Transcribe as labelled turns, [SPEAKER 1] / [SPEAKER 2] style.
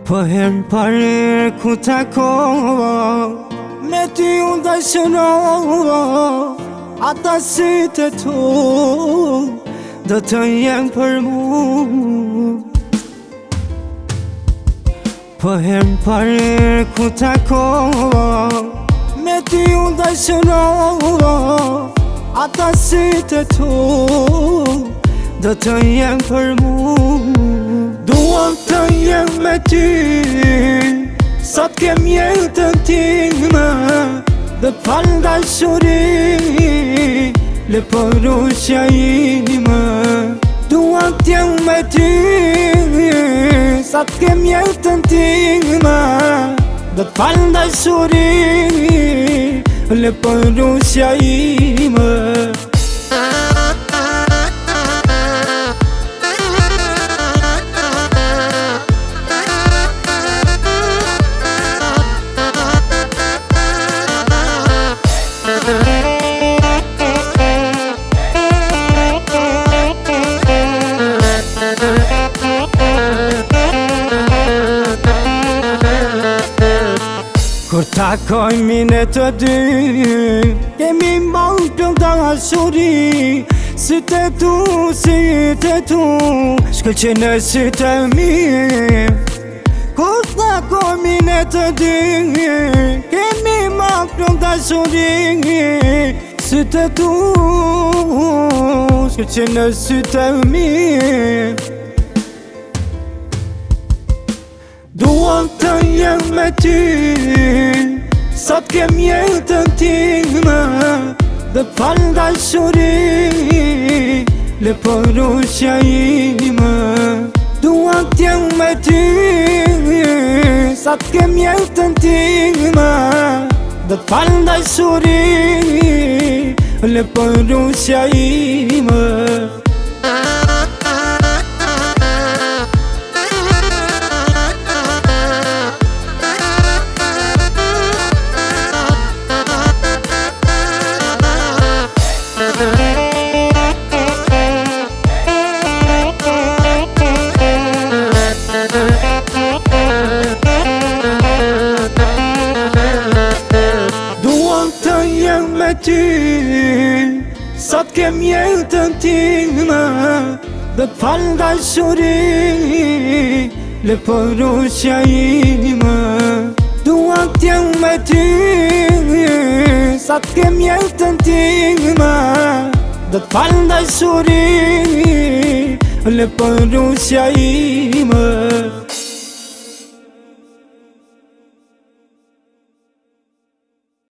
[SPEAKER 1] Po herë pare ku takova, me ty unë dashërova, ata sytë e tu do të jenë për mu. Po herë pare ku takova, me ty unë dashërova, ata sytë e tu do të jenë për mu. Duam të jem me ty, sot kem jetën time, dhe fal dashuri, le porusja ime. Duam të jem me ty, sot kem jetën time, dhe fal dashuri, le porusja ime. Kur takoj mine të dy, kemi mbanë për dashuri, sytë e tu, shkëlqe në sytë e mi. Kur takoj mine të dy, kemi mbanë për dashuri, sytë e tu, shkëlqe në sytë e mi. Duam të jem me ty, sot kem jetën time, dhe fal dashuri, le porusja ime. Duam të jem me ty, sot kem jetën time, dhe fal dashuri, le porusja ime. Me ty, sot kem jetën time, dhe fal dashuri, le porusja ime. Duam të jem me ty, sot kem jetën time, dhe fal dashuri, le porusja ime.